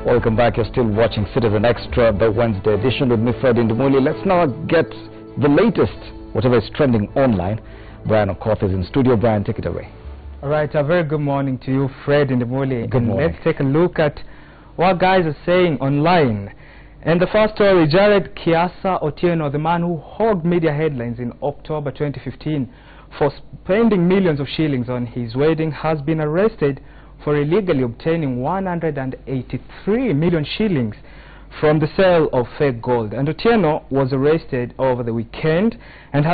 Welcome back. You're still watching Citizen Extra, the Wednesday edition with me, Fred Indumuli. Let's now get the latest, whatever is trending online. Brian Okoth is in studio. Brian, take it away. All right, a very good morning to you, Fred Indumuli. Good morning. Let's take a look at what guys are saying online. And the first story, Jared Kiasa Otieno, the man who hogged media headlines in October 2015 for spending millions of shillings on his wedding, has been arrested for illegally obtaining 183 million shillings from the sale of fake gold. And Otieno was arrested over the weekend and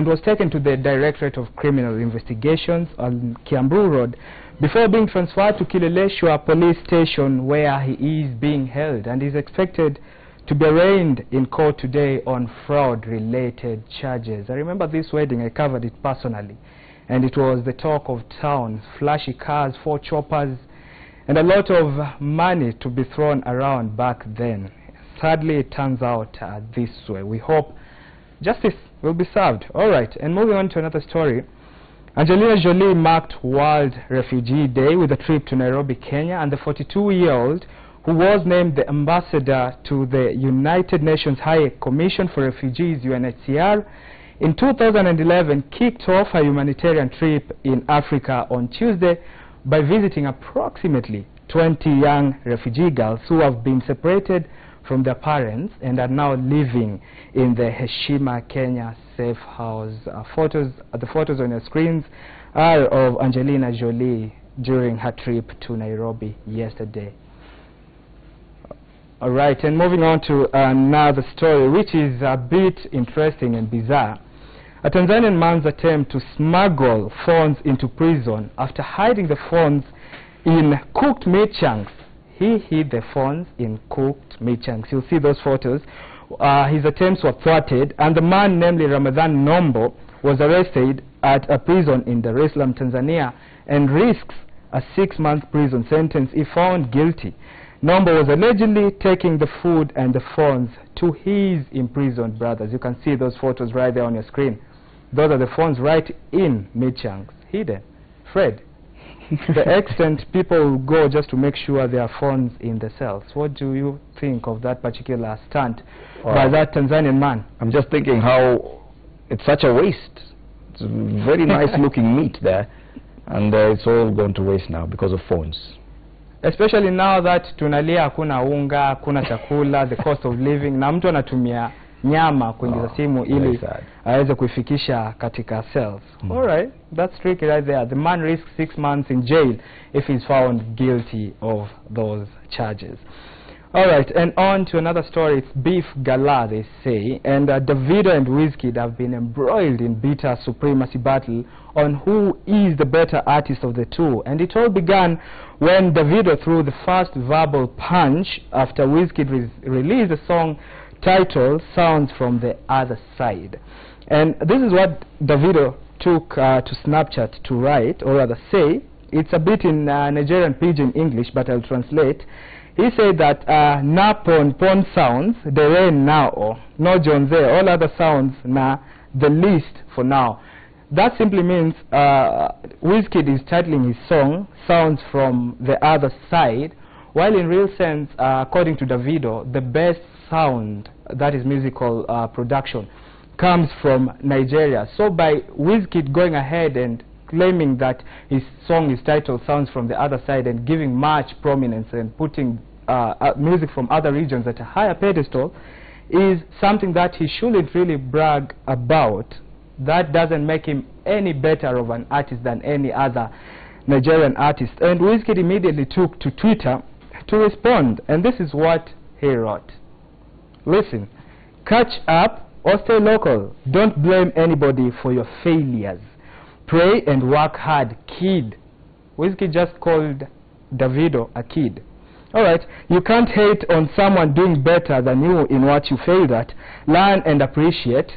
was taken to the Directorate of Criminal Investigations on Kiambu Road before being transferred to Kileleshwa Police Station, where he is being held and is expected to be arraigned in court today on fraud-related charges. I remember this wedding, I covered it personally, and it was the talk of town. Flashy cars, 4 choppers, and a lot of money to be thrown around back then. Sadly, it turns out this way. We hope justice will be served. All right, and moving on to another story. Angelina Jolie marked World Refugee Day with a trip to Nairobi, Kenya, and the 42-year-old, who was named the ambassador to the United Nations High Commission for Refugees, UNHCR, in 2011, kicked off a humanitarian trip in Africa on Tuesday by visiting approximately 20 young refugee girls who have been separated from their parents and are now living in the Heshima, Kenya safe house. The photos on your screens are of Angelina Jolie during her trip to Nairobi yesterday. All right, and moving on to another story, which is a bit interesting and bizarre. A Tanzanian man's attempt to smuggle phones into prison after hiding the phones in cooked meat chunks. He hid the phones in cooked meat chunks. You'll see those photos. His attempts were thwarted, and the man, namely Ramadhan Nombo, was arrested at a prison in Dar es Salaam, Tanzania, and risks a 6-month prison sentence if found guilty. Nombo was allegedly taking the food and the phones to his imprisoned brothers. You can see those photos right there on your screen. Those are the phones right in meat chunks, hidden. Fred, the extent people go just to make sure there are phones in the cells. What do you think of that particular stunt by that Tanzanian man? I'm just thinking how it's such a waste. It's very nice looking meat there, and it's all gone to waste now because of phones. Especially now that tunalia hakuna unga, hakuna chakula, the cost of living, na mtu anatumia nyama kuingiza simu ili aweze kuifikisha katika cells. All right, that's tricky right there. The man risks 6 months in jail if he's found guilty of those charges. All right, and on to another story. It's beef gala, they say, and Davido and Wizkid have been embroiled in bitter supremacy battle on who is the better artist of the two. And it all began when Davido threw the first verbal punch after Wizkid released a song titled Sounds from the Other Side. And this is what Davido took to Snapchat to write, or rather say. It's a bit in Nigerian pidgin English, but I'll translate. He said that na pon sounds, the rain now, no Jonze, all other sounds na the least for now. That simply means Wizkid is titling his song Sounds from the Other Side, while in real sense, according to Davido, the best sound, that is musical production, comes from Nigeria. So by Wizkid going ahead and claiming that his song is titled Sounds from the Other Side and giving much prominence and putting music from other regions at a higher pedestal is something that he shouldn't really brag about. That doesn't make him any better of an artist than any other Nigerian artist. And Wizkid immediately took to Twitter to respond, and this is what he wrote. Listen, catch up or stay local. Don't blame anybody for your failures. Pray and work hard, kid. Wizkid just called Davido a kid. Alright, you can't hate on someone doing better than you in what you failed at. Learn and appreciate.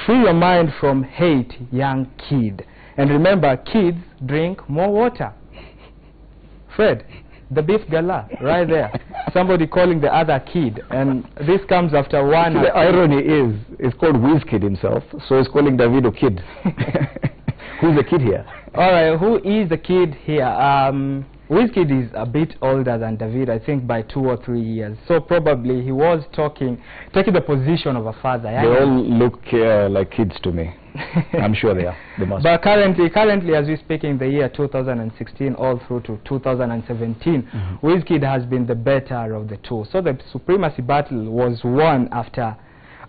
Free your mind from hate, young kid. And remember, kids drink more water. Fred, the beef gala, right there. Somebody calling the other kid. And this comes after one... The irony is, it's called Wizkid himself, so he's calling Davido kid. Who's the kid here? All right, who is the kid here? Wizkid is a bit older than Davido, I think by 2 or 3 years. So probably he was taking the position of a father. They all look like kids to me. I'm sure they are. They must. But currently, as we speak, in the year 2016 all through to 2017, Wizkid has been the better of the two. So the supremacy battle was won after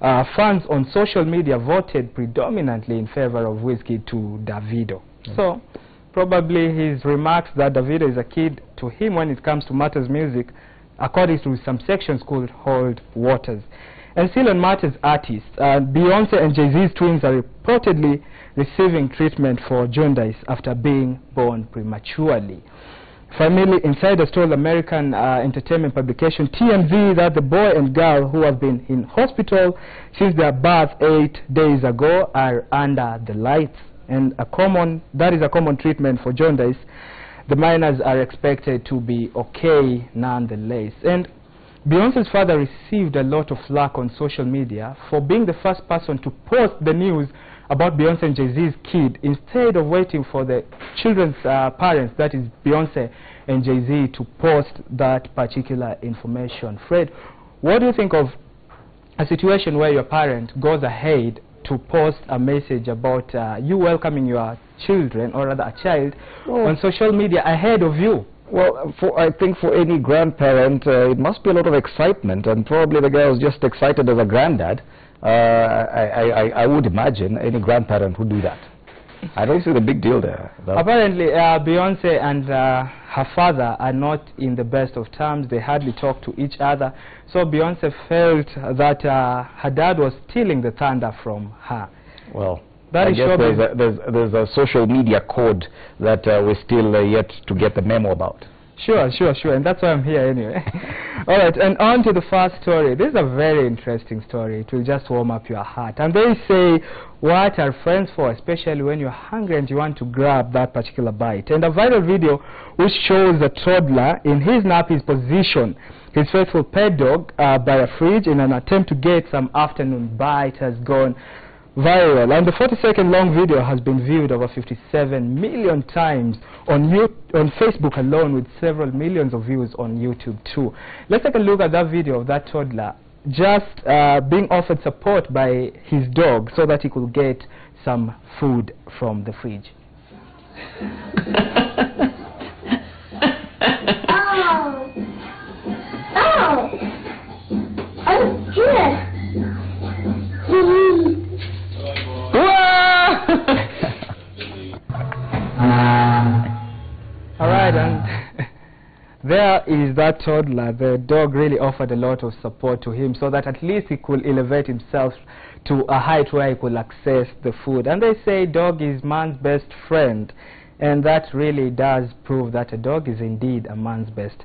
fans on social media voted predominantly in favor of Wizkid to Davido. So probably his remarks that Davido is a kid to him when it comes to matters music, according to some sections, could hold waters. And still on matters artists, Beyonce and Jay-Z's twins are reportedly receiving treatment for jaundice after being born prematurely. Family insiders told American entertainment publication TMZ that the boy and girl who have been in hospital since their birth 8 days ago are under the lights, and that is a common treatment for jaundice. The minors are expected to be okay nonetheless. And Beyonce's father received a lot of flack on social media for being the first person to post the news about Beyonce and Jay-Z's kid instead of waiting for the children's parents, that is Beyonce and Jay-Z, to post that particular information. Fred, what do you think of a situation where your parent goes ahead to post a message about you welcoming your children, or rather a child, on social media ahead of you? Well, I think for any grandparent, it must be a lot of excitement, and probably the guy was just excited as a granddad. I would imagine any grandparent would do that. I don't see the big deal there. Apparently, Beyonce and her father are not in the best of terms. They hardly talk to each other. So Beyonce felt that her dad was stealing the thunder from her. Well, that I is guess there's a social media code that we're still yet to get the memo about. Sure, and that's why I'm here anyway. All right, and on to the first story. This is a very interesting story. It will just warm up your heart. And they say, what are friends for, especially when you're hungry and you want to grab that particular bite. And a viral video which shows a toddler in his nappy's position, his faithful pet dog, by a fridge in an attempt to get some afternoon bite has gone viral, and the 40-second long video has been viewed over 57 million times on Facebook alone, with several millions of views on YouTube too. Let's take a look at that video of that toddler just being offered support by his dog so that he could get some food from the fridge. Oh, here. Alright, and there is that toddler. The dog really offered a lot of support to him so that at least he could elevate himself to a height where he could access the food. And they say dog is man's best friend, and that really does prove that a dog is indeed a man's best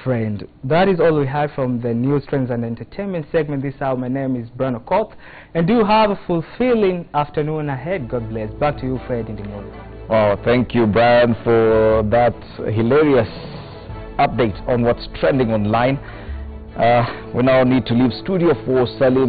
friend. That is all we have from the news, trends and entertainment segment this hour. My name is Brian Okoth, and do have a fulfilling afternoon ahead. God bless. Back to you, Fred, in the morning. Oh, thank you, Brian, for that hilarious update on what's trending online. We now need to leave studio for Salim.